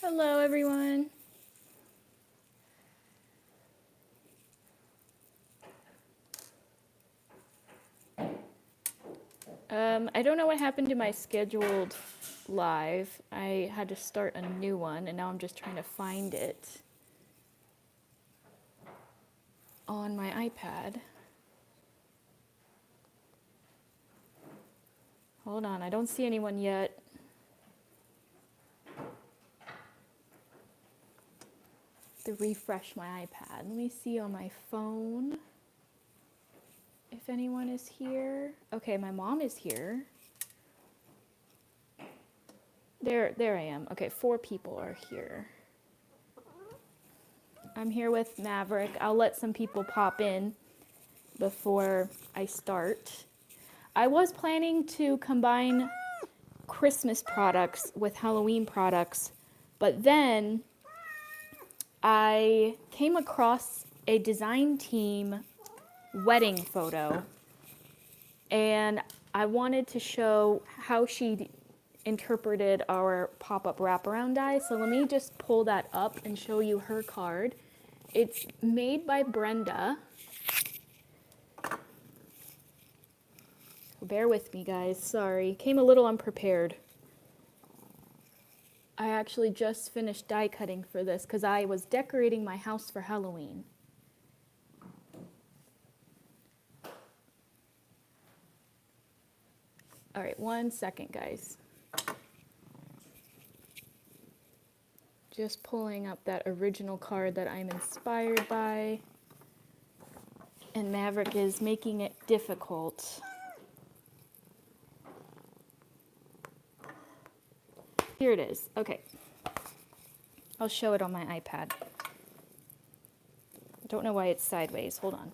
Hello, everyone. I don't know what happened to my scheduled live. I had to start a new one, and now I'm just trying to find it on my iPad. Hold on, I don't see anyone yet. To refresh my iPad. Let me see on my phone if anyone is here. Okay, my mom is here. There I am. Okay, 4 people are here. I'm here with Maverick. I'll let some people pop in before I start. I was planning to combine Christmas products with Halloween products, but then I came across a design team wedding photo, and I wanted to show how she interpreted our pop-up wraparound die. So let me just pull that up and show you her card. It's made by Brenda. Bear with me, guys. Sorry. Came a little unprepared. I actually just finished die cutting for this because I was decorating my house for Halloween. All right, 1 second, guys. Just pulling up that original card that I'm inspired by. And Maverick is making it difficult. Here it is. Okay. I'll show it on my iPad. I don't know why it's sideways. Hold on.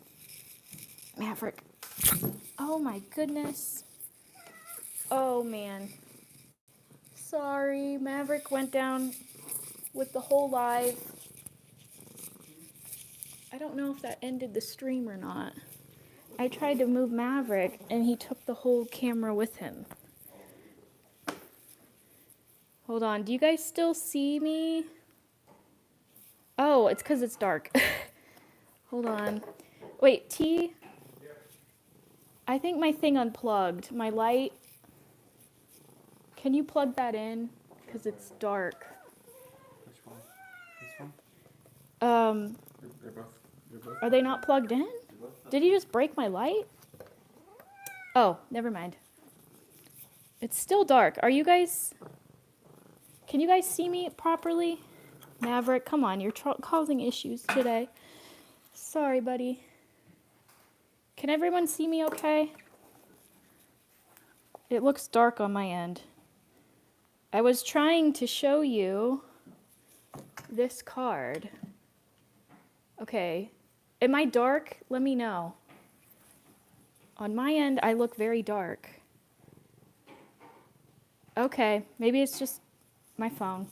Maverick. Oh my goodness. Oh man. Sorry. Maverick went down with the whole live. I don't know if that ended the stream or not. I tried to move Maverick and he took the whole camera with him. Hold on, do you guys still see me? Oh, it's because it's dark. Hold on. Wait, T? I think my thing unplugged. My light. Can you plug that in? Because it's dark. Which one? This one? They're both Are they not plugged in? Did he just break my light? Oh, never mind. It's still dark. Are you guys... Can you guys see me properly? Maverick, come on, you're causing issues today. Sorry, buddy. Can everyone see me okay? It looks dark on my end. I was trying to show you this card. Okay. Am I dark? Let me know. On my end, I look very dark. Okay, maybe it's just my phone.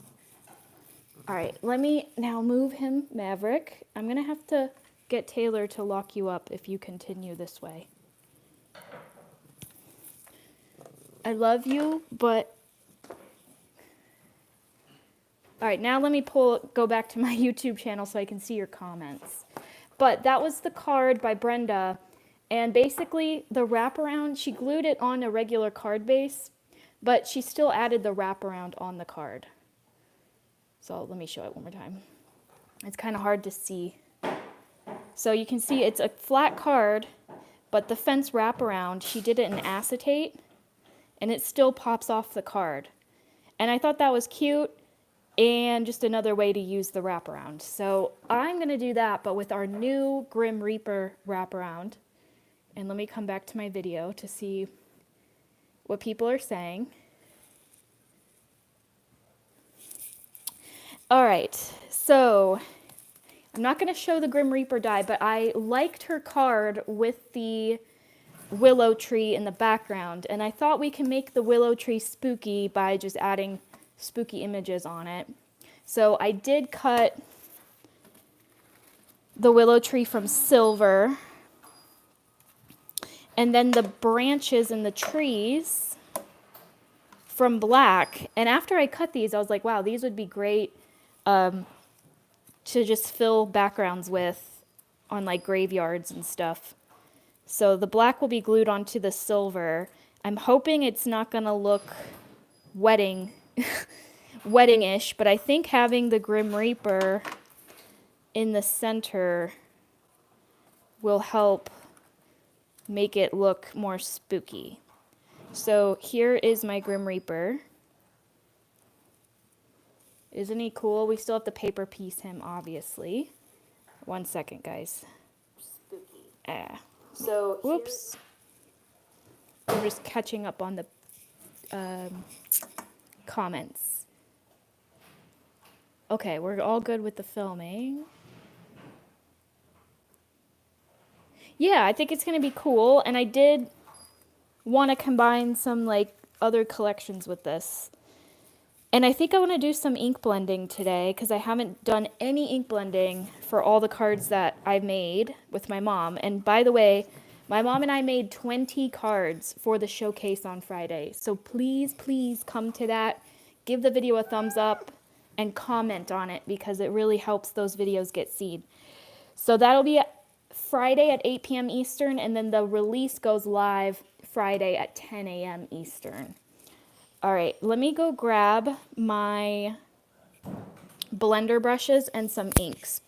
All right, let me now move him, Maverick. I'm going to have to get Taylor to lock you up if you continue this way. I love you, but... All right, now let me go back to my YouTube channel so I can see your comments. But that was the card by Brenda, and basically the wraparound, she glued it on a regular card base, but she still added the wraparound on the card. So let me show it one more time. It's kind of hard to see. So you can see it's a flat card, but the fence wraparound, she did it in acetate, and it still pops off the card. And I thought that was cute, and just another way to use the wraparound. So I'm going to do that, but with our new Grim Reaper wraparound. And let me come back to my video to see what people are saying. All right, so I'm not going to show the Grim Reaper die, but I liked her card with the willow tree in the background, and I thought we can make the willow tree spooky by just adding spooky images on it. So I did cut the willow tree from silver, and then the branches and the trees from black. And after I cut these, I was like, wow, these would be great to just fill backgrounds with on like graveyards and stuff. So the black will be glued onto the silver. I'm hoping it's not going to look wedding wedding-ish, but I think having the Grim Reaper in the center will help make it look more spooky. So here is my Grim Reaper. Isn't he cool? We still have to paper piece him, obviously. 1 second, guys. Spooky. So Whoops. We're just catching up on the comments. Okay, we're all good with the filming. Yeah, I think it's going to be cool, and I did want to combine some like other collections with this. And I think I want to do some ink blending today because I haven't done any ink blending for all the cards that I made with my mom. And by the way, my mom and I made 20 cards for the showcase on Friday. So please, please come to that. Give the video a thumbs up and comment on it because it really helps those videos get seen. So that'll be Friday at 8 p.m. Eastern, and then the release goes live Friday at 10 a.m. Eastern. All right, let me go grab my blender brushes and some inks.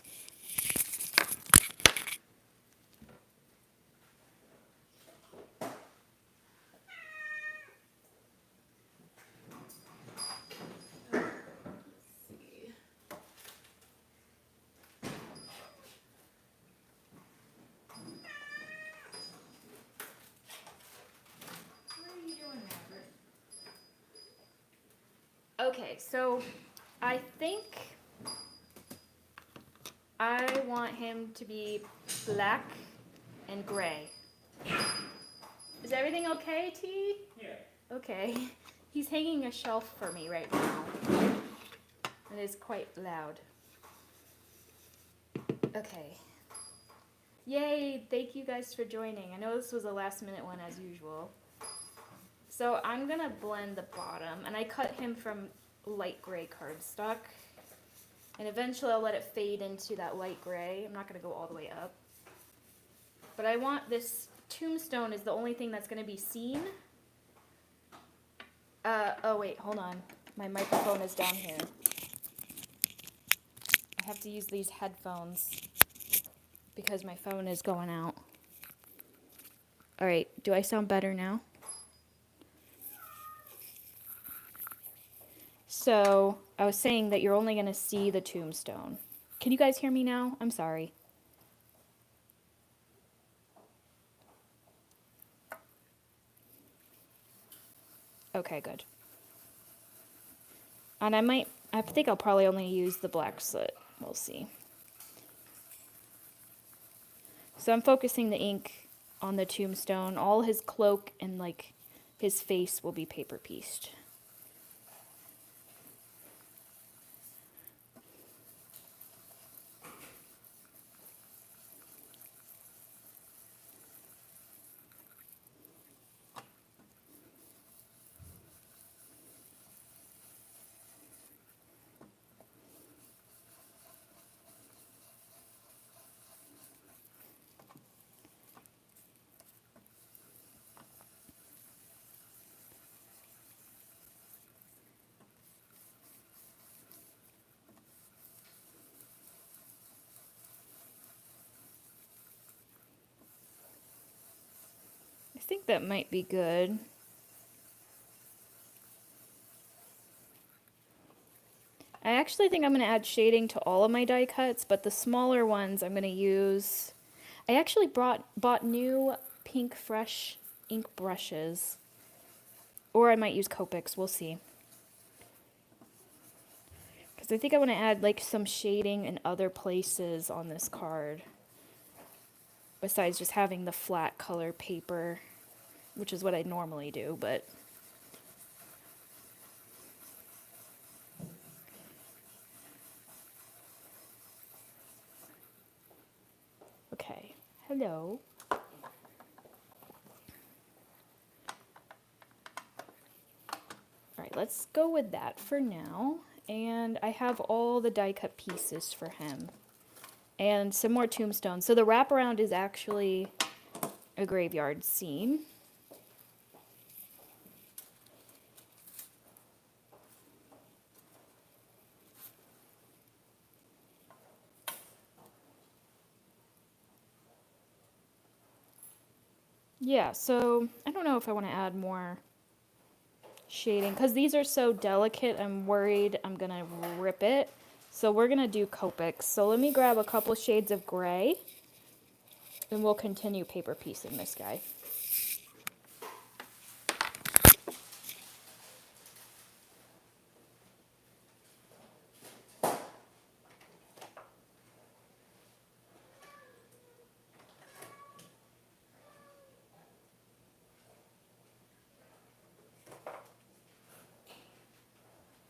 Okay, so I think I want him to be black and gray. Is everything okay, T? Yeah. Okay. He's hanging a shelf for me right now. It is quite loud. Okay. Yay, thank you guys for joining. I know this was a last minute one as usual. So I'm gonna blend the bottom, and I cut him from light gray cardstock. And eventually I'll let it fade into that light gray. I'm not gonna go all the way up. But I want this Tombstone is the only thing that's gonna be seen. Oh wait, hold on. My microphone is down here. I have to use these headphones because my phone is going out. All right, do I sound better now? So I was saying that you're only going to see the Tombstone. Can you guys hear me now? I'm sorry. Okay, good. And I think I'll probably only use the black soot. We'll see. So I'm focusing the ink on the Tombstone. All his cloak and like his face will be paper pieced. I think that might be good. I actually think I'm going to add shading to all of my die cuts, but the smaller ones I'm going to use... I actually bought new pink fresh ink brushes. Or I might use Copics, we'll see. Because I think I want to add like some shading in other places on this card. Besides just having the flat color paper, which is what I normally do, but... Okay, hello. Alright, let's go with that for now. And I have all the die cut pieces for him. And some more Tombstone. So the wraparound is actually a graveyard scene. Yeah, so I don't know if I want to add more shading because these are so delicate. I'm worried I'm gonna rip it. So we're gonna do Copics. So let me grab a couple shades of gray and we'll continue paper piecing this guy.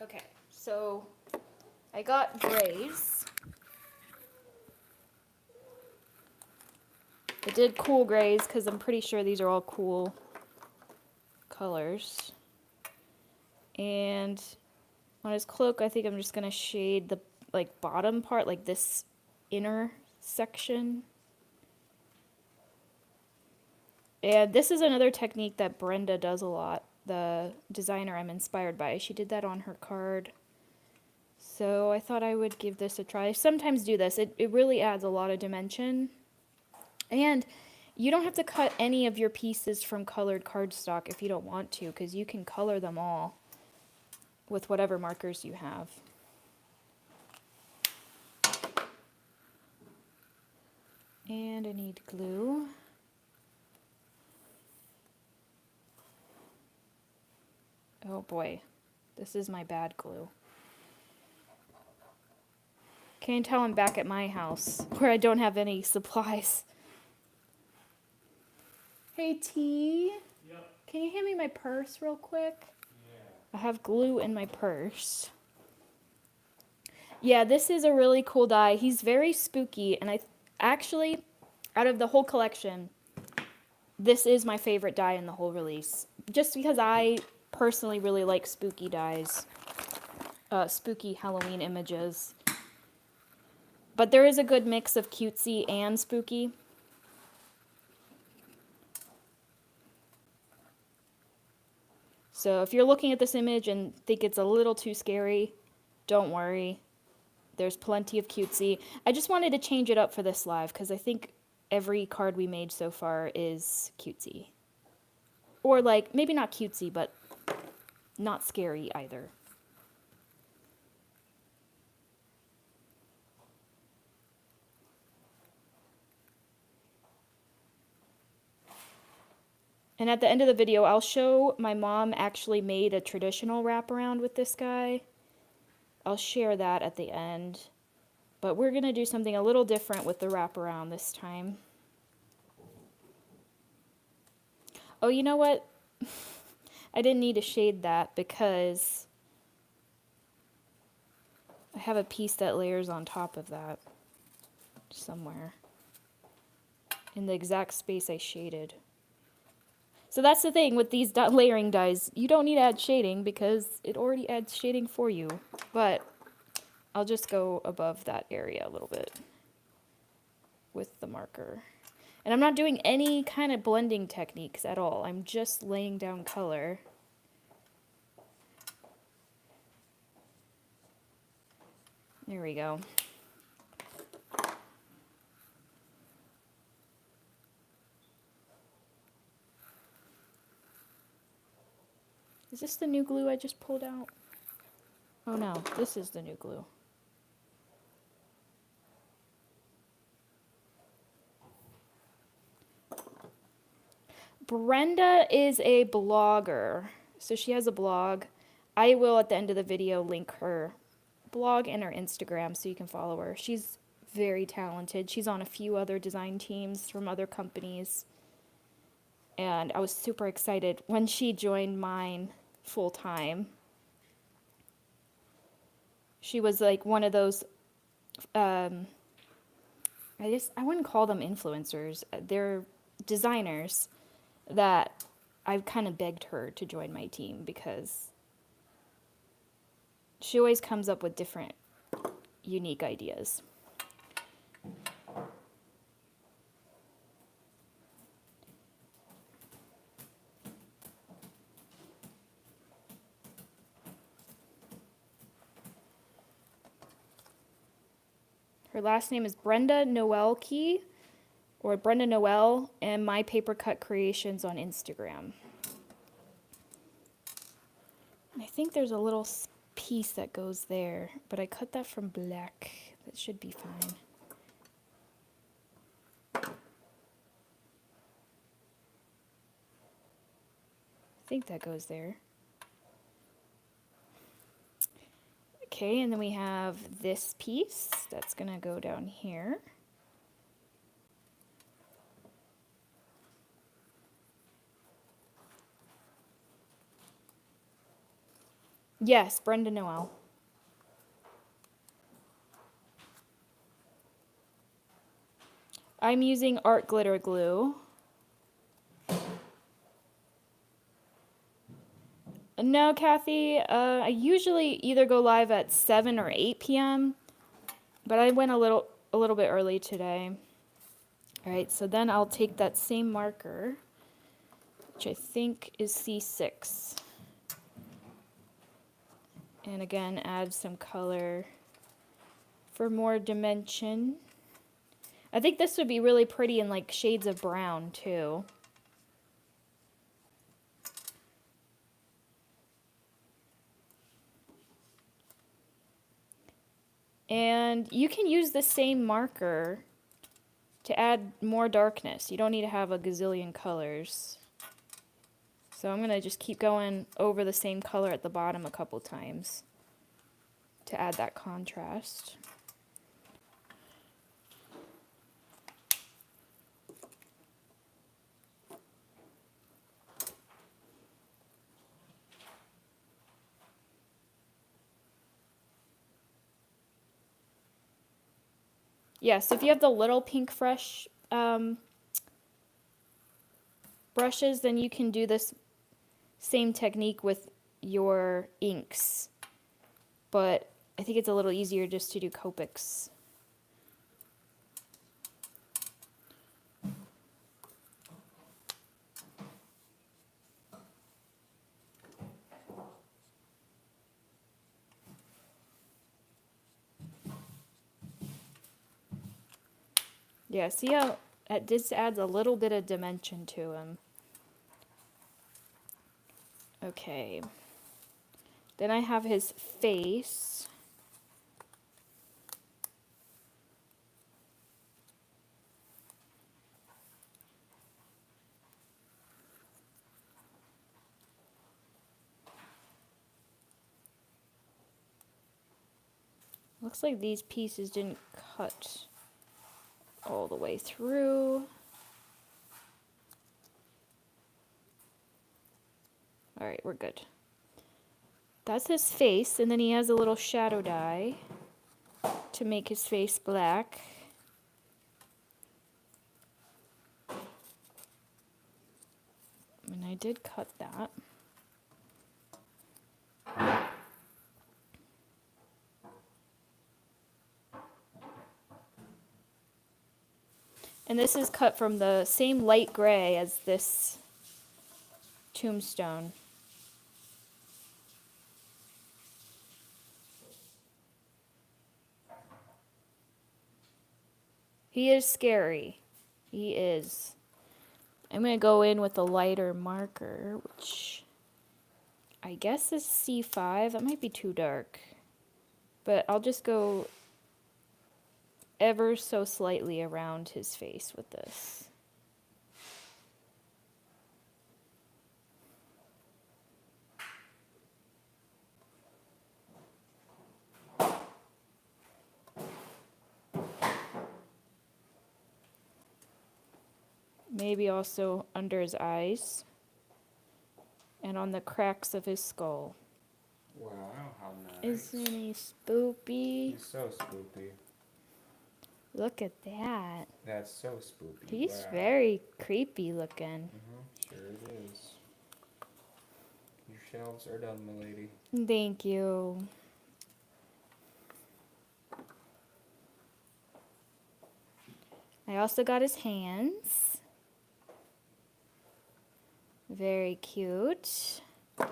Okay, so I got grays. I did cool grays because I'm pretty sure these are all cool colors. And on his cloak, I think I'm just gonna shade the like bottom part, like this inner section. And this is another technique that Brenda does a lot, the designer I'm inspired by. She did that on her card. So I thought I would give this a try. I sometimes do this. It really adds a lot of dimension. And you don't have to cut any of your pieces from colored cardstock if you don't want to, because you can color them all with whatever markers you have. And I need glue. Oh boy, this is my bad glue. Can't tell I'm back at my house where I don't have any supplies. Hey T, Yep. can you hand me my purse real quick? Yeah. I have glue in my purse. Yeah, this is a really cool die. He's very spooky, and I actually, out of the whole collection, this is my favorite die in the whole release. Just because I personally really like spooky dies, spooky Halloween images. But there is a good mix of cutesy and spooky. So if you're looking at this image and think it's a little too scary, don't worry. There's plenty of cutesy. I just wanted to change it up for this live because I think every card we made so far is cutesy. Or like, maybe not cutesy, but not scary either. And at the end of the video, I'll show my mom actually made a traditional wraparound with this guy. I'll share that at the end. But we're going to do something a little different with the wraparound this time. Oh, you know what? I didn't need to shade that because I have a piece that layers on top of that somewhere in the exact space I shaded. So that's the thing with these layering dies. You don't need to add shading because it already adds shading for you. But I'll just go above that area a little bit with the marker. And I'm not doing any kind of blending techniques at all. I'm just laying down color. There we go. Is this the new glue I just pulled out? Oh no, this is the new glue. Brenda is a blogger, so she has a blog. I will, at the end of the video, link her blog and her Instagram so you can follow her. She's very talented. She's on a few other design teams from other companies. And I was super excited when she joined mine full time. She was like one of those, I wouldn't call them influencers. They're designers that I've kind of begged her to join my team because She always comes up with different unique ideas. Her last name is Brenda Noel Key, or Brenda Noel, and My Paper Cut Creations on Instagram. And I think there's a little piece that goes there, but I cut that from black. That should be fine. I think that goes there. Okay, and then we have this piece that's gonna go down here. Yes, Brenda Noel. I'm using art glitter glue. No, Kathy, I usually either go live at 7 or 8 p.m., but I went a little bit early today. All right, so then I'll take that same marker, which I think is C6, and again add some color for more dimension. I think this would be really pretty in like shades of brown too. And you can use the same marker to add more darkness. You don't need to have a gazillion colors. So I'm gonna just keep going over the same color at the bottom a couple times to add that contrast. Yes, if you have the little pink fresh brushes, then you can do this same technique with your inks. But I think it's a little easier just to do Copics. Yeah, see how this adds a little bit of dimension to him. Okay. Then I have his face. Looks like these pieces didn't cut all the way through. All right, we're good. That's his face, and then he has a little shadow dye to make his face black. And I did cut that. And this is cut from the same light gray as this Tombstone. He is scary. He is. I'm going to go in with a lighter marker, which I guess is C5. That might be too dark. But I'll just go ever so slightly around his face with this. Maybe also under his eyes and on the cracks of his skull. Wow, how nice. Isn't he spoopy? He's so spoopy. Look at that. That's so spoopy. He's wow. very creepy looking. Sure it is. Your shelves are done, my lady. Thank you. I also got his hands. Very cute. Let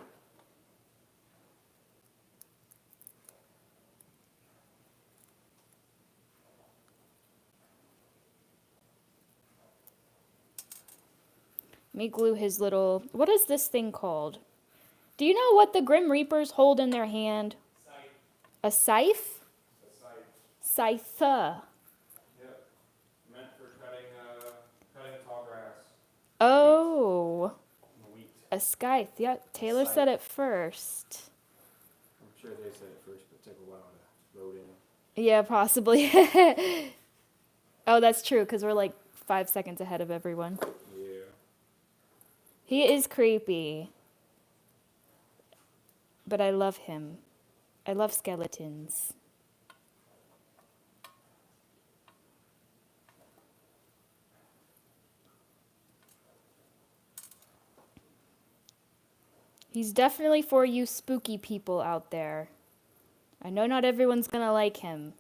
me glue his little... What is this thing called? Do you know what the Grim Reapers hold in their hand? Scythe. A scythe? A scythe. Scythe. Yep. Meant for cutting tall grass. Oh. Wheat. A scythe. Yeah, Taylor said it first. I'm sure they said it first, but it took a while to load in. Yeah, possibly. Oh, that's true, because we're like 5 seconds ahead of everyone. Yeah. He is creepy. But I love him. I love skeletons. He's definitely for you spooky people out there. I know not everyone's gonna like him.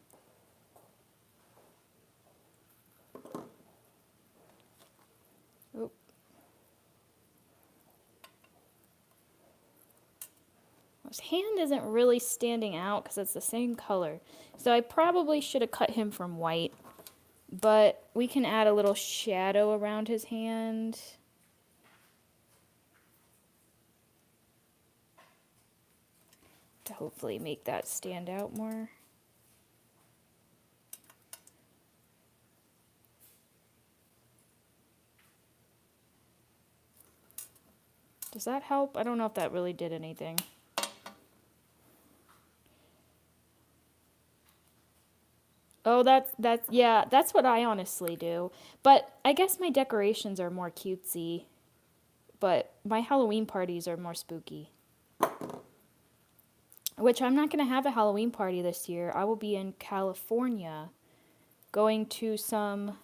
Oop. His hand isn't really standing out because it's the same color. So I probably should have cut him from white. But we can add a little shadow around his hand. To hopefully make that stand out more. Does that help? I don't know if that really did anything. Oh, yeah, that's what I honestly do. But I guess my decorations are more cutesy. But my Halloween parties are more spooky. Which I'm not going to have a Halloween party this year. I will be in California going to some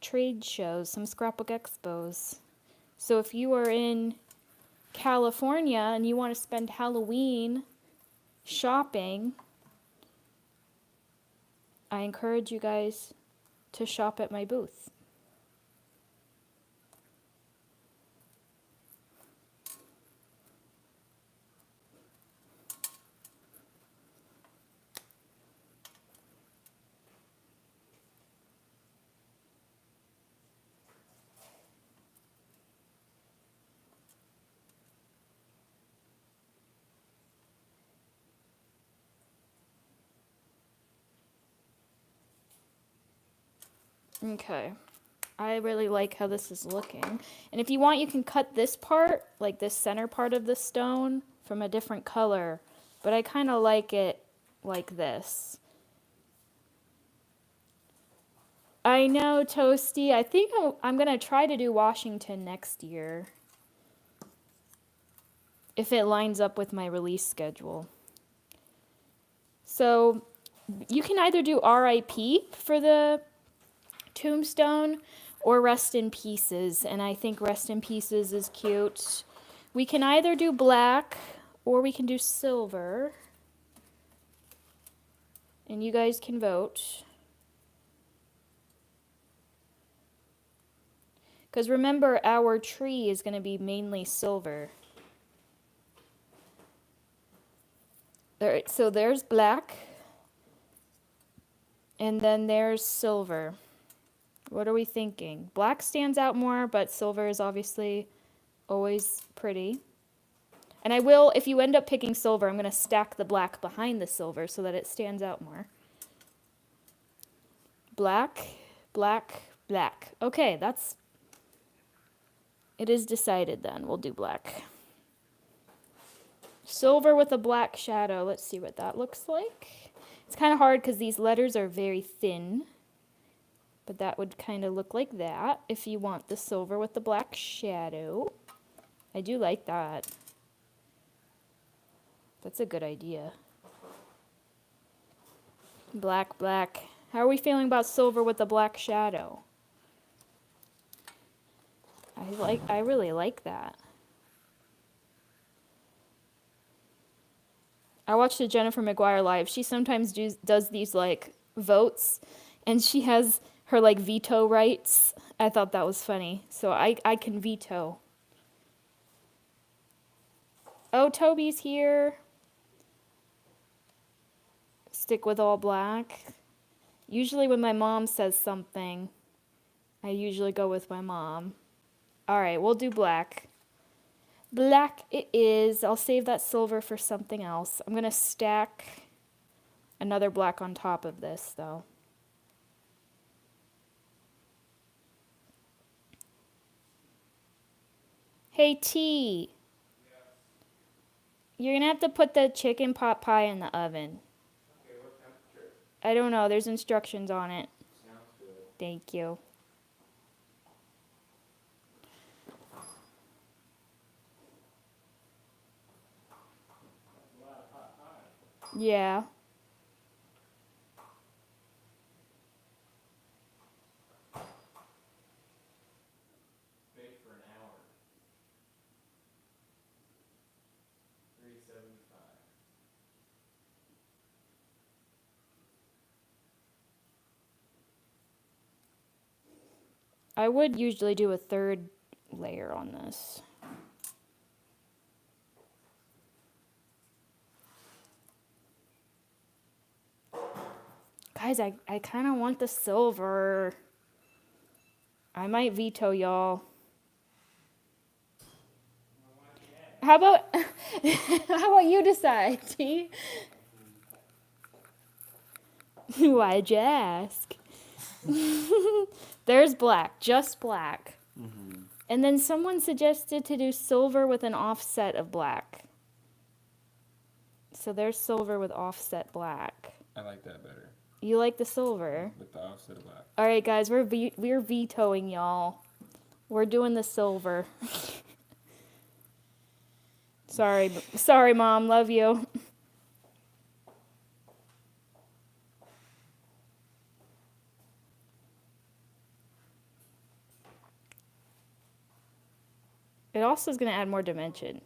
trade shows, some scrapbook expos. So if you are in California and you want to spend Halloween shopping, I encourage you guys to shop at my booth. Okay. I really like how this is looking. And if you want, you can cut this part, like this center part of the stone, from a different color. But I kind of like it like this. I know, Toasty. I think I'm going to try to do Washington next year. If it lines up with my release schedule. So you can either do RIP for the Tombstone or Rest in Pieces, and I think Rest in Pieces is cute. We can either do black or we can do silver, and you guys can vote. Because remember, our tree is going to be mainly silver. So there's black, and then there's silver. What are we thinking? Black stands out more, but silver is obviously always pretty. And I will, if you end up picking silver, I'm going to stack the black behind the silver so that it stands out more. Black, black, black. Okay, it is decided then. We'll do black. Silver with a black shadow. Let's see what that looks like. It's kind of hard because these letters are very thin. But that would kind of look like that if you want the silver with the black shadow. I do like that. That's a good idea. Black, black. How are we feeling about silver with the black shadow? I really like that. I watched the Jennifer McGuire live. She sometimes does these like votes, and she has her like veto rights. I thought that was funny. So I can veto. Oh, Toby's here. Stick with all black. Usually when my mom says something, I usually go with my mom. All right, we'll do black. Black it is. I'll save that silver for something else. I'm going to stack another black on top of this, though. Hey, T. You're going to have to put the chicken pot pie in the oven. Okay, what temperature? I don't know. There's instructions on it. Sounds good. Thank you. That's a lot of hot pie. Yeah. Bake for an hour. 375. I would usually do a third layer on this. Guys, I kind of want the silver. I might veto y'all. How about how about you decide, T? Why'd you ask? There's black, just black. Mm-hmm. And then someone suggested to do silver with an offset of black. So there's silver with offset black. I like that better. You like the silver? With the offset of black. All right, guys, we're vetoing y'all. We're doing the silver. Sorry, Mom. Love you. It also is going to add more dimension.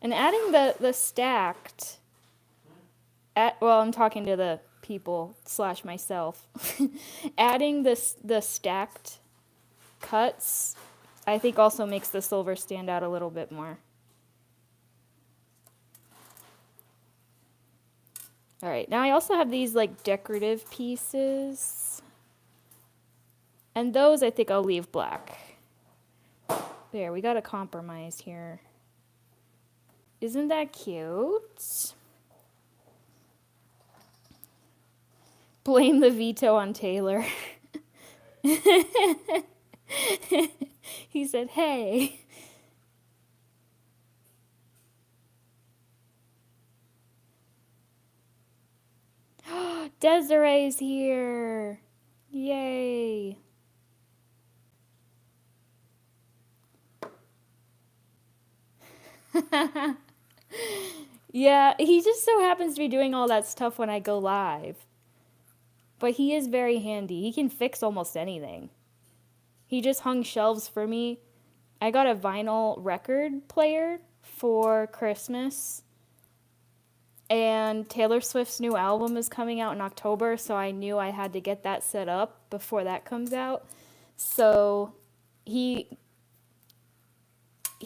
And adding the stacked, well, I'm talking to the people / myself. Adding the stacked cuts, I think also makes the silver stand out a little bit more. All right, now I also have these like decorative pieces. And those I think I'll leave black. There, we got a compromise here. Isn't that cute? Blame the veto on Taylor. He said, hey. Desiree's here. Yay. Yeah, he just so happens to be doing all that stuff when I go live. But he is very handy. He can fix almost anything. He just hung shelves for me. I got a vinyl record player for Christmas. And Taylor Swift's new album is coming out in October, so I knew I had to get that set up before that comes out. So he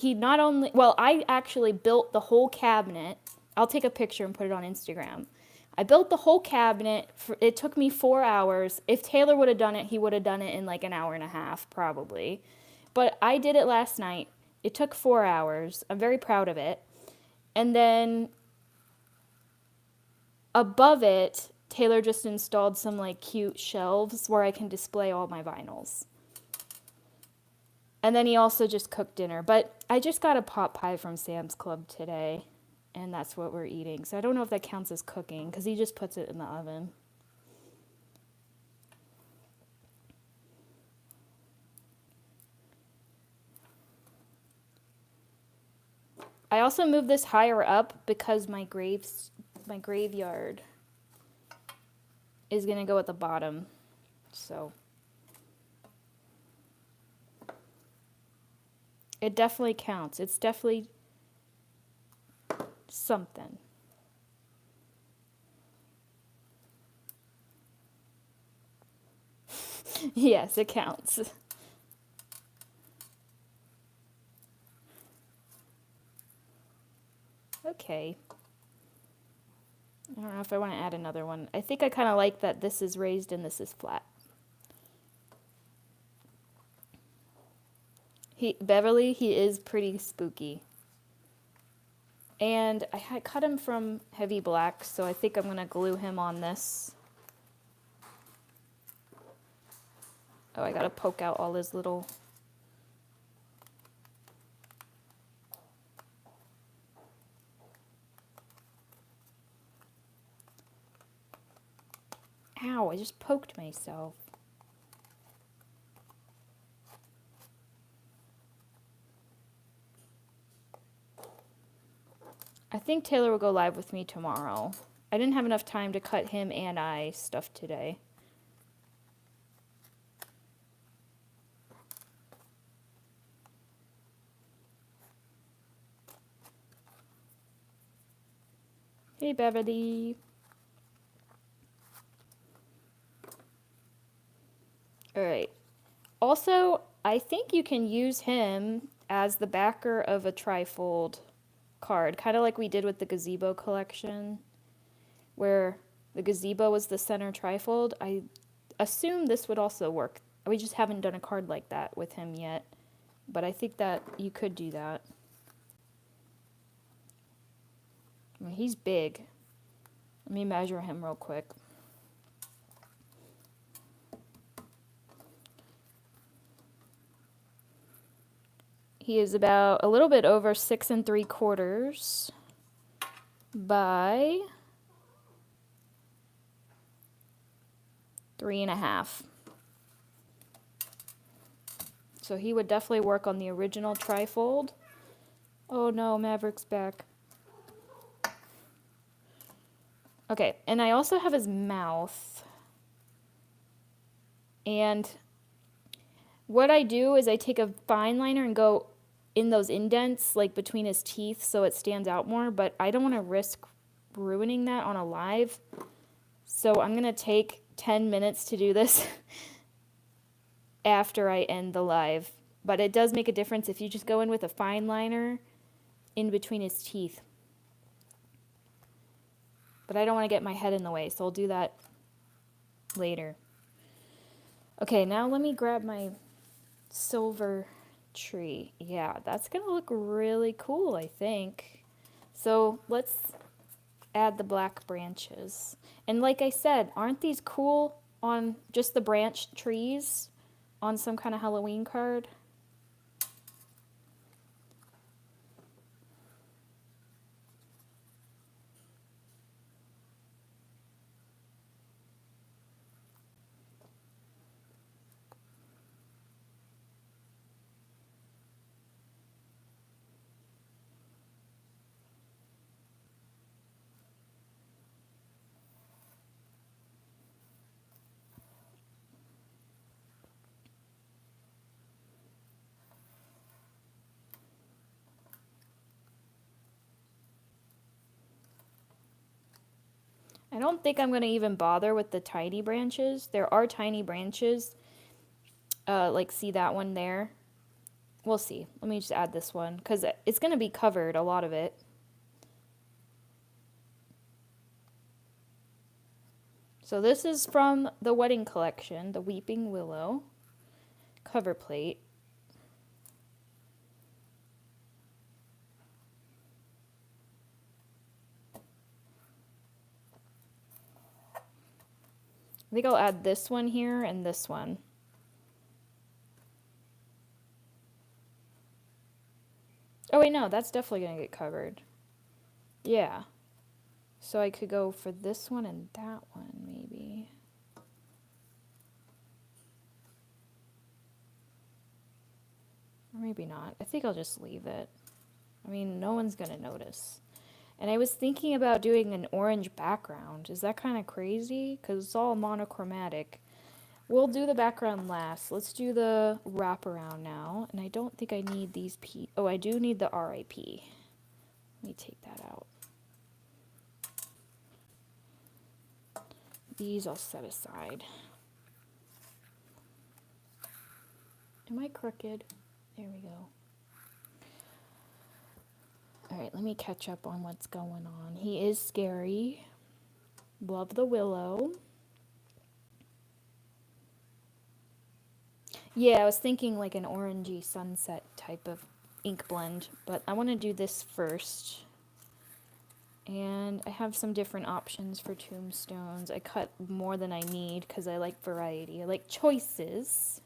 not only, well, I actually built the whole cabinet. I'll take a picture and put it on Instagram. I built the whole cabinet. It took me 4 hours. If Taylor would have done it, he would have done it in like an hour and a half, probably. But I did it last night. It took 4 hours. I'm very proud of it. And then above it, Taylor just installed some like cute shelves where I can display all my vinyls. And then he also just cooked dinner. But I just got a pot pie from Sam's Club today, and that's what we're eating. So I don't know if that counts as cooking, because he just puts it in the oven. I also moved this higher up because my my graveyard is going to go at the bottom. So it definitely counts. It's definitely something. Yes, it counts. Okay. I don't know if I want to add another one. I think I kind of like that this is raised and this is flat. Beverly, he is pretty spooky. And I cut him from heavy black, so I think I'm going to glue him on this. Oh, I got to poke out all his little... Ow, I just poked myself. I think Taylor will go live with me tomorrow. I didn't have enough time to cut him and I stuff today. Hey, Beverly. Alright. Also, I think you can use him as the backer of a trifold card, kind of like we did with the gazebo collection, where the gazebo was the center trifold. I assume this would also work. We just haven't done a card like that with him yet, but I think that you could do that. I mean, he's big. Let me measure him real quick. He is about a little bit over 6 3/4 by 3 1/2. So he would definitely work on the original trifold. Oh no, Maverick's back. Okay, and I also have his mouth. And what I do is I take a fine liner and go in those indents, like between his teeth, so it stands out more, but I don't want to risk ruining that on a live. So I'm going to take 10 minutes to do this after I end the live. But it does make a difference if you just go in with a fine liner in between his teeth. But I don't want to get my head in the way, so I'll do that later. Okay, now let me grab my silver tree. Yeah, that's gonna look really cool, I think. So let's add the black branches. And like I said, aren't these cool on just the branched trees on some kind of Halloween card? I don't think I'm going to even bother with the tiny branches. There are tiny branches. Like, see that one there? We'll see. Let me just add this one, because it's going to be covered, a lot of it. So this is from the wedding collection, the Weeping Willow cover plate. I think I'll add this one here and this one. Oh wait, no, that's definitely going to get covered. Yeah. So I could go for this one and that one, maybe. Or maybe not. I think I'll just leave it. I mean, no one's going to notice. And I was thinking about doing an orange background. Is that kind of crazy? Because it's all monochromatic. We'll do the background last. Let's do the wraparound now. And I don't think I need these Oh, I do need the RIP. Let me take that out. These I'll set aside. Am I crooked? There we go. Alright, let me catch up on what's going on. He is scary. Love the willow. Yeah, I was thinking like an orangey sunset type of ink blend, but I want to do this first. And I have some different options for tombstones. I cut more than I need because I like variety. I like choices.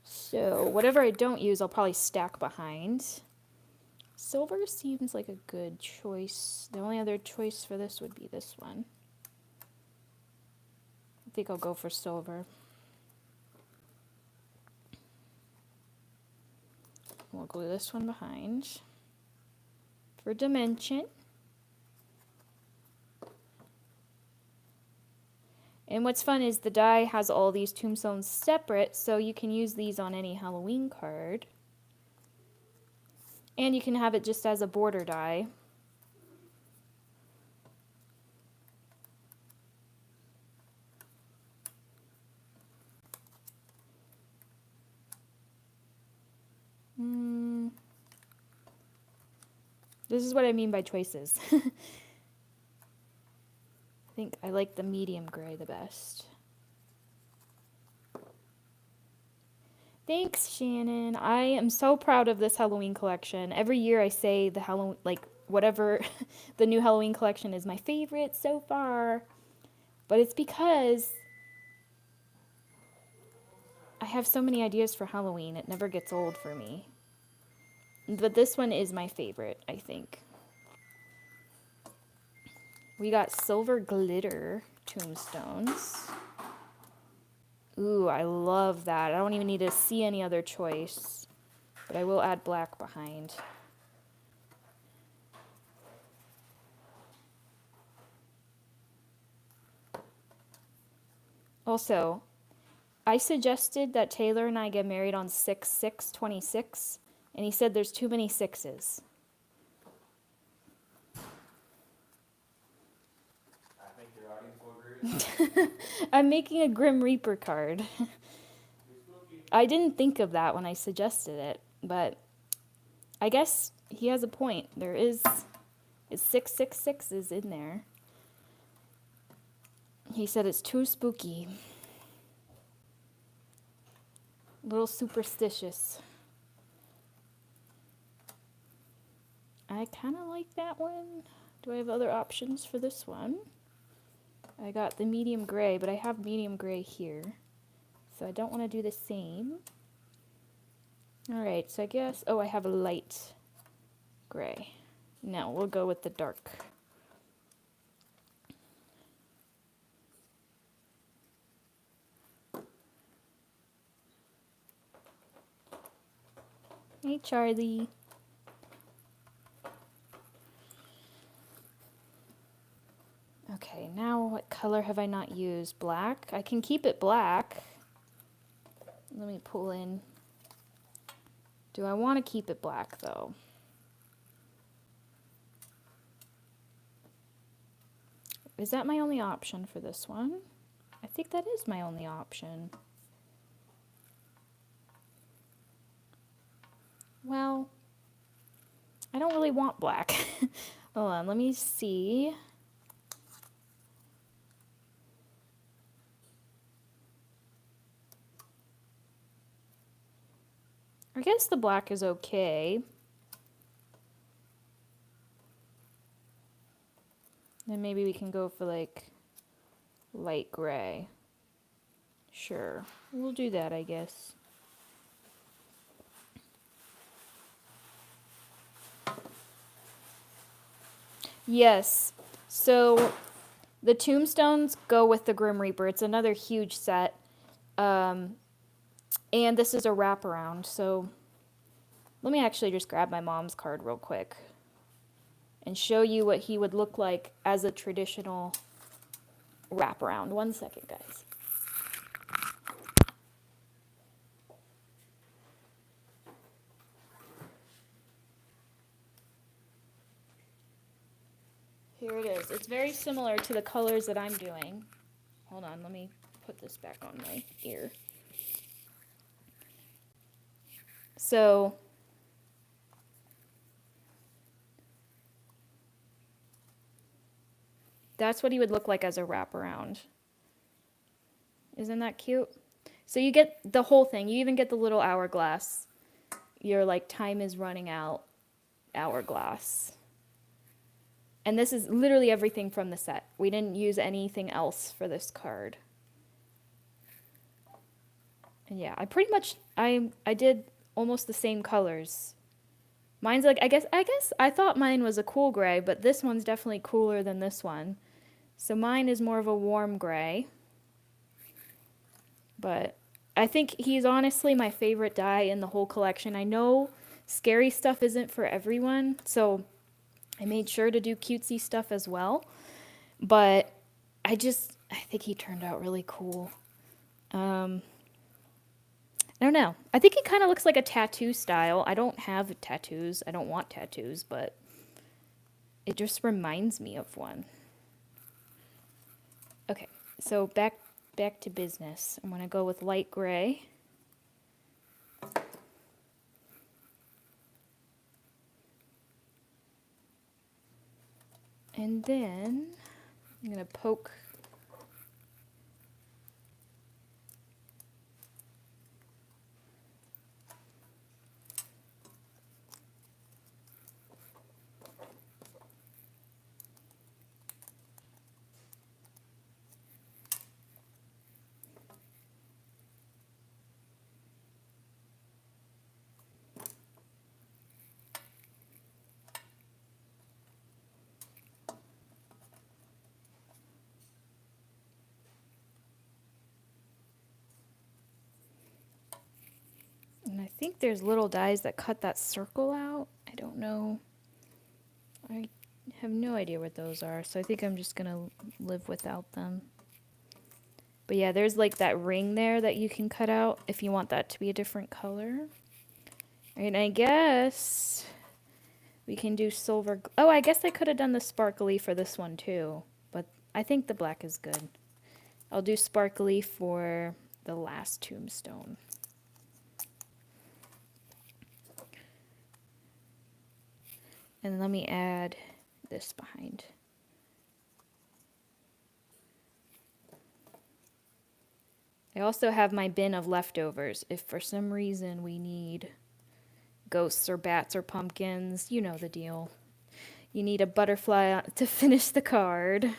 So whatever I don't use, I'll probably stack behind. Silver seems like a good choice. The only other choice for this would be this one. I think I'll go for silver. We'll glue this one behind. For dimension. And what's fun is the die has all these tombstones separate, so you can use these on any Halloween card. And you can have it just as a border die. This is what I mean by choices. I think I like the medium gray the best. Thanks, Shannon. I am so proud of this Halloween collection. Every year I say the Halloween, like whatever the new Halloween collection is my favorite so far. But it's because I have so many ideas for Halloween. It never gets old for me. But this one is my favorite, I think. We got silver glitter tombstones. Ooh, I love that. I don't even need to see any other choice. But I will add black behind. Also, I suggested that Taylor and I get married on 6/6/26, and he said there's too many sixes. I think your audience will agree with that. I'm making a Grim Reaper card. I didn't think of that when I suggested it, but I guess he has a point. There is 666 is in there. He said it's too spooky. A little superstitious. I kind of like that one. Do I have other options for this one? I got the medium gray, but I have medium gray here. So I don't want to do the same. Alright, so I guess... Oh, I have a light gray. No, we'll go with the dark. Hey, Charlie. Okay, now what color have I not used? Black? I can keep it black. Let me pull in. Do I want to keep it black, though? Is that my only option for this one? I think that is my only option. Well, I don't really want black. Hold on, let me see. I guess the black is okay. Then maybe we can go for like light gray. Sure, we'll do that, I guess. Yes, so the tombstones go with the Grim Reaper. It's another huge set. And this is a wraparound, so let me actually just grab my mom's card real quick and show you what he would look like as a traditional wraparound. 1 second, guys. Here it is. It's very similar to the colors that I'm doing. Hold on, let me put this back on my ear. So, that's what he would look like as a wraparound. Isn't that cute? So you get the whole thing. You even get the little hourglass. Your like time is running out hourglass. And this is literally everything from the set. We didn't use anything else for this card. And yeah, I pretty much I did almost the same colors. Mine's like I guess I thought mine was a cool gray, but this one's definitely cooler than this one. So mine is more of a warm gray. But I think he's honestly my favorite die in the whole collection. I know scary stuff isn't for everyone, so I made sure to do cutesy stuff as well. But I think he turned out really cool. I don't know. I think he kind of looks like a tattoo style. I don't have tattoos. I don't want tattoos, but it just reminds me of one. Okay, so back to business. I'm going to go with light gray. And then I'm going to poke and I think there's little dies that cut that circle out. I don't know. I have no idea what those are, so I think I'm just going to live without them. But yeah, there's like that ring there that you can cut out if you want that to be a different color. And I guess we can do silver. Oh, I guess I could have done the sparkly for this one too, but I think the black is good. I'll do sparkly for the last tombstone. And let me add this behind. I also have my bin of leftovers if for some reason we need ghosts or bats or pumpkins. You know the deal. You need a butterfly to finish the card.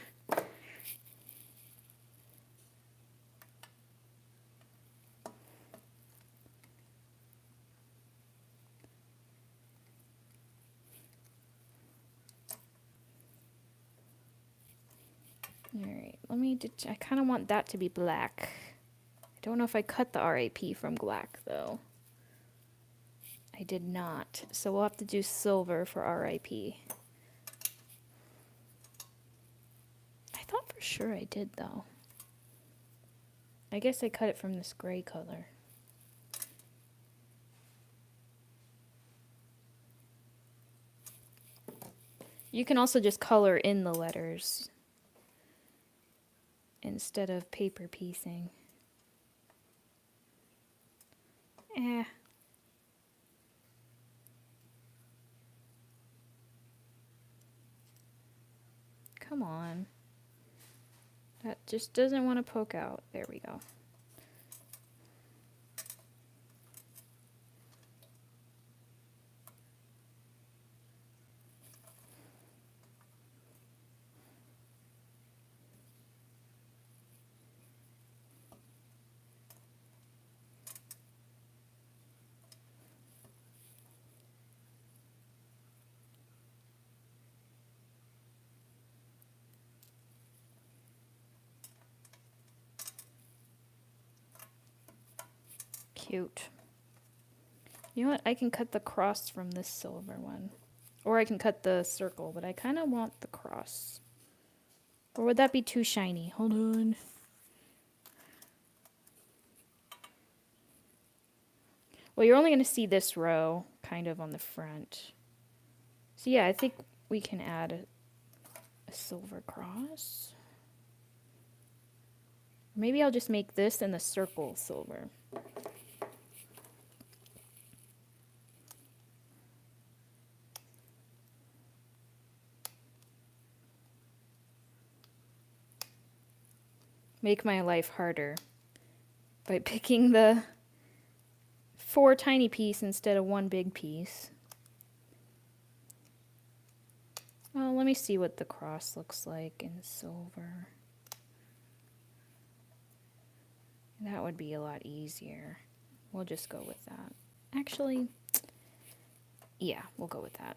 Alright, I kind of want that to be black. I don't know if I cut the RAP from black, though. I did not, so we'll have to do silver for RIP. I thought for sure I did, though. I guess I cut it from this gray color. You can also just color in the letters instead of paper piecing. Come on. That just doesn't want to poke out. There we go. Cute. You know what? I can cut the cross from this silver one. Or I can cut the circle, but I kind of want the cross. Or would that be too shiny? Hold on. Well, you're only going to see this row kind of on the front. So yeah, I think we can add a silver cross. Maybe I'll just make this and the circle silver. Make my life harder by picking the 4 tiny piece instead of 1 big piece. Well, let me see what the cross looks like in silver. That would be a lot easier. We'll just go with that. Actually, yeah, we'll go with that.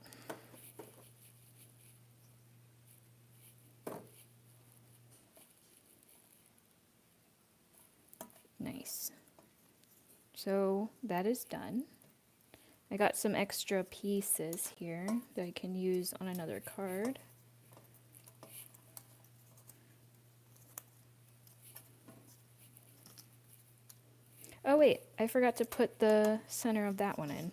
Nice. So that is done. I got some extra pieces here that I can use on another card. Oh wait, I forgot to put the center of that one in.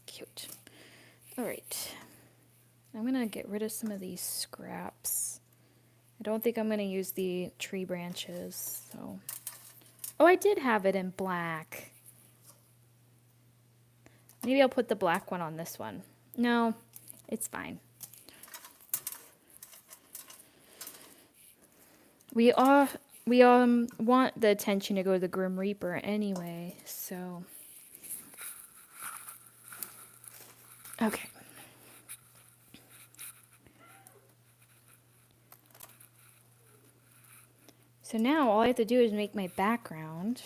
Cute. All right. I'm going to get rid of some of these scraps. I don't think I'm going to use the tree branches, so. Oh, I did have it in black. Maybe I'll put the black one on this one. No, it's fine. We want the attention to go to the Grim Reaper anyway, so. Okay. So now all I have to do is make my background.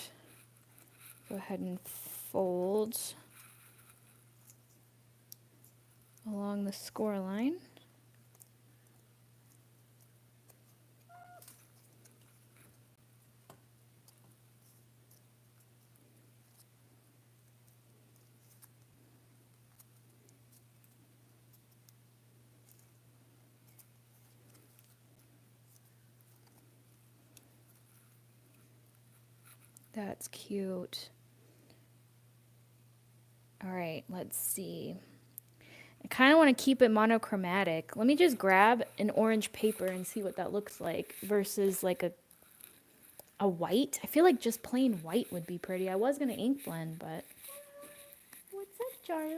Go ahead and fold along the score line. That's cute. All right, let's see. I kind of want to keep it monochromatic. Let me just grab an orange paper and see what that looks like versus like a white. I feel like just plain white would be pretty. I was going to ink blend, but... What's up, Charlie?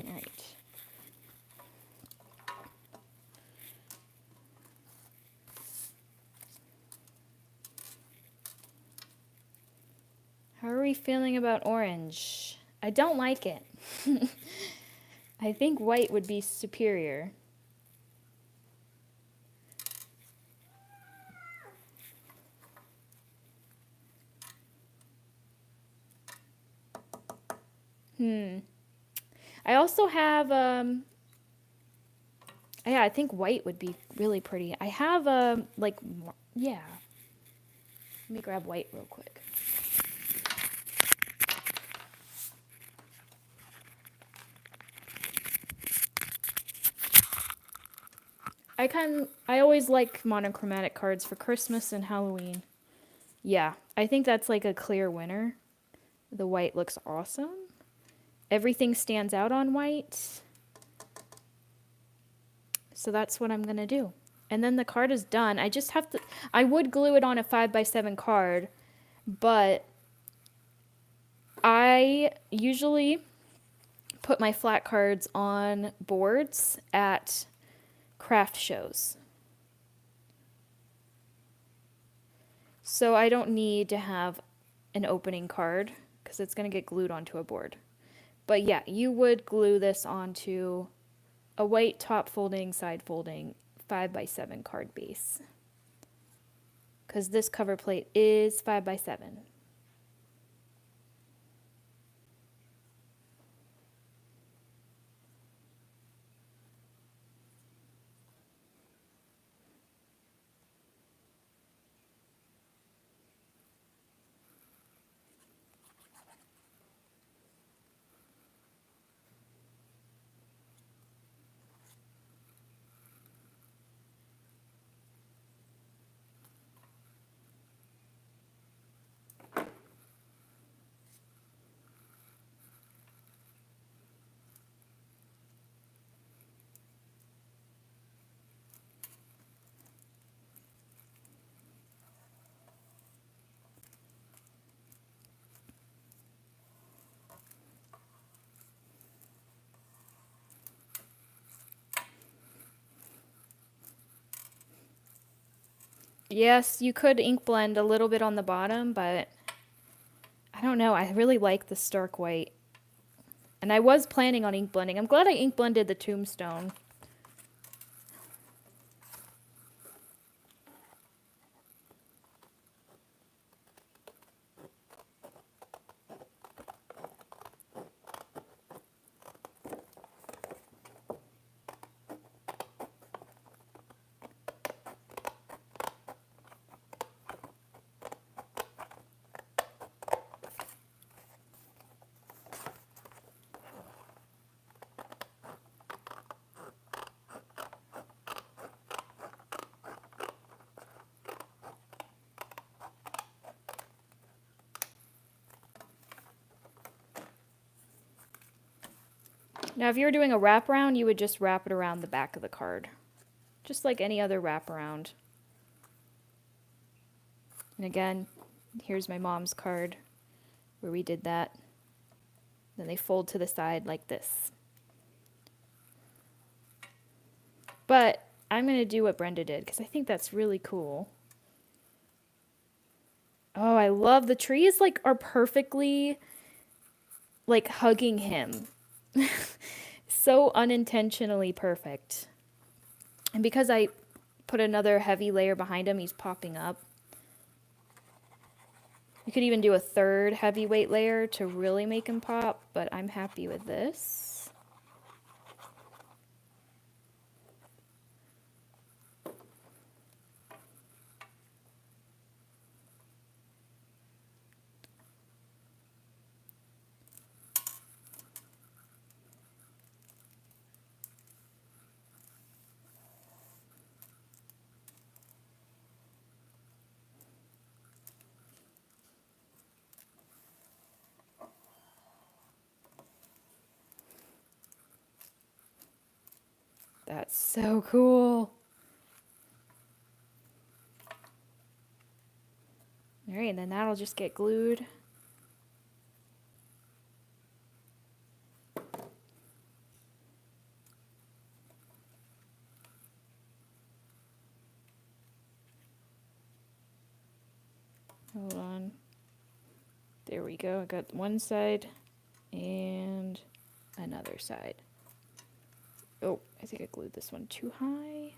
All right. How are we feeling about orange? I don't like it. I think white would be superior. I also have, yeah, I think white would be really pretty. I have, yeah. Let me grab white real quick. I always like monochromatic cards for Christmas and Halloween. Yeah, I think that's like a clear winner. The white looks awesome. Everything stands out on white. So that's what I'm going to do. And then the card is done. I just have to, I would glue it on a 5x7 card, but I usually put my flat cards on boards at craft shows. So I don't need to have an opening card because it's going to get glued onto a board. But yeah, you would glue this onto a white top folding, side folding 5x7 card base. Because this cover plate is 5x7. Yes, you could ink blend a little bit on the bottom, but I don't know. I really like the stark white. And I was planning on ink blending. I'm glad I ink blended the Tombstone. Now, if you were doing a wraparound, you would just wrap it around the back of the card. Just like any other wraparound. And again, here's my mom's card where we did that. Then they fold to the side like this. But I'm going to do what Brenda did because I think that's really cool. Oh, I love the trees are perfectly like hugging him. So unintentionally perfect. And because I put another heavy layer behind him, he's popping up. You could even do a third heavyweight layer to really make him pop, but I'm happy with this. That's so cool. All right, and then that'll just get glued. Hold on. There we go. I got one side and another side. Oh, I think I glued this one too high.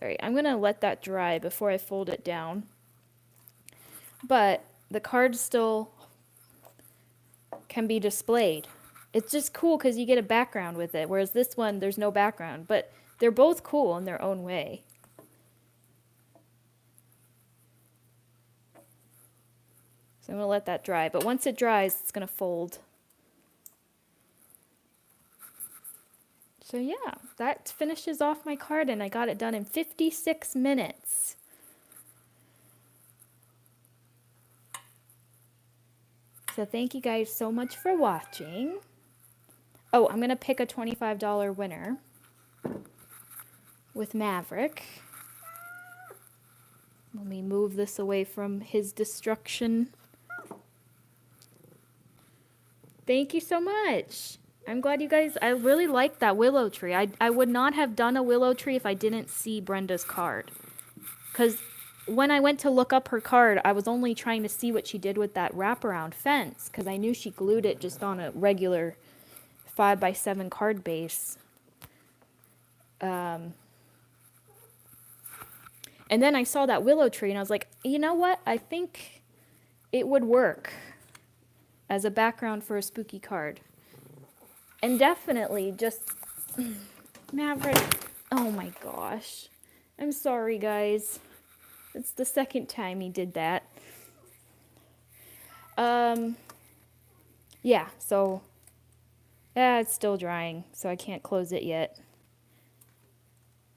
All right, I'm going to let that dry before I fold it down. But the card still can be displayed. It's just cool because you get a background with it, whereas this one, there's no background. But they're both cool in their own way. So I'm going to let that dry. But once it dries, it's going to fold. So yeah, that finishes off my card, and I got it done in 56 minutes. So thank you guys so much for watching. Oh, I'm going to pick a $25 winner with Maverick. Let me move this away from his destruction. Thank you so much. I'm glad you guys, I really like that willow tree. I would not have done a willow tree if I didn't see Brenda's card. Because when I went to look up her card, I was only trying to see what she did with that wraparound fence. Because I knew she glued it just on a regular 5x7 card base. And then I saw that willow tree and I was like, you know what? I think it would work as a background for a spooky card. And definitely just Maverick. Oh my gosh. I'm sorry, guys. It's the second time he did that. Yeah, so it's still drying, so I can't close it yet.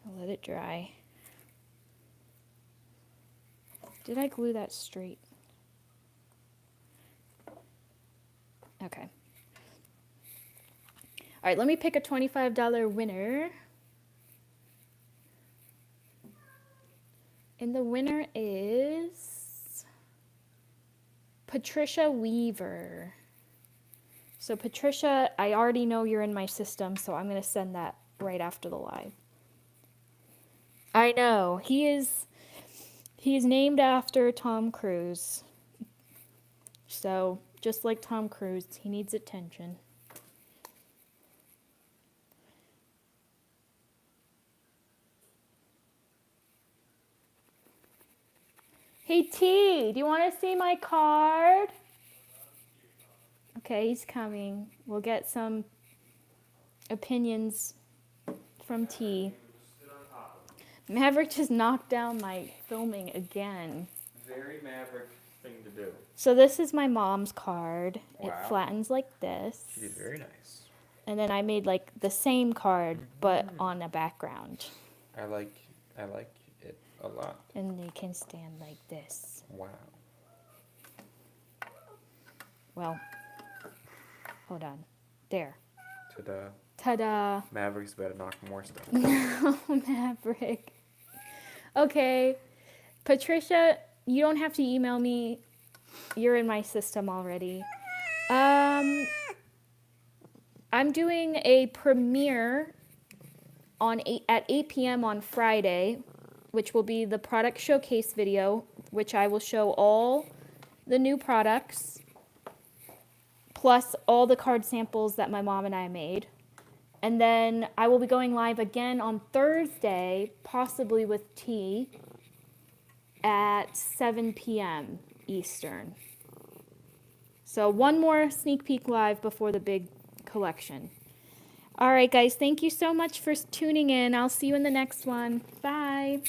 I'll let it dry. Did I glue that straight? Okay. All right, let me pick a $25 winner. And the winner is Patricia Weaver. So Patricia, I already know you're in my system, so I'm going to send that right after the live. I know. He's named after Tom Cruise. So, just like Tom Cruise, he needs attention. Hey T, do you want to see my card? Okay, he's coming. We'll get some opinions from T. Maverick just knocked down my filming again. Very Maverick thing to do. So this is my mom's card. Wow. It flattens like this. She did very nice. And then I made like the same card, but on a background. I like it a lot. And they can stand like this. Wow. Well, hold on. There. Ta-da. Ta-da. Maverick's about to knock more stuff. No, Maverick. Okay. Patricia, you don't have to email me. You're in my system already. I'm doing a premiere at 8 p.m. on Friday, which will be the product showcase video, which I will show all the new products, plus all the card samples that my mom and I made. And then I will be going live again on Thursday, possibly with T, at 7 p.m. Eastern. So one more sneak peek live before the big collection. All right, guys, thank you so much for tuning in. I'll see you in the next one. Bye.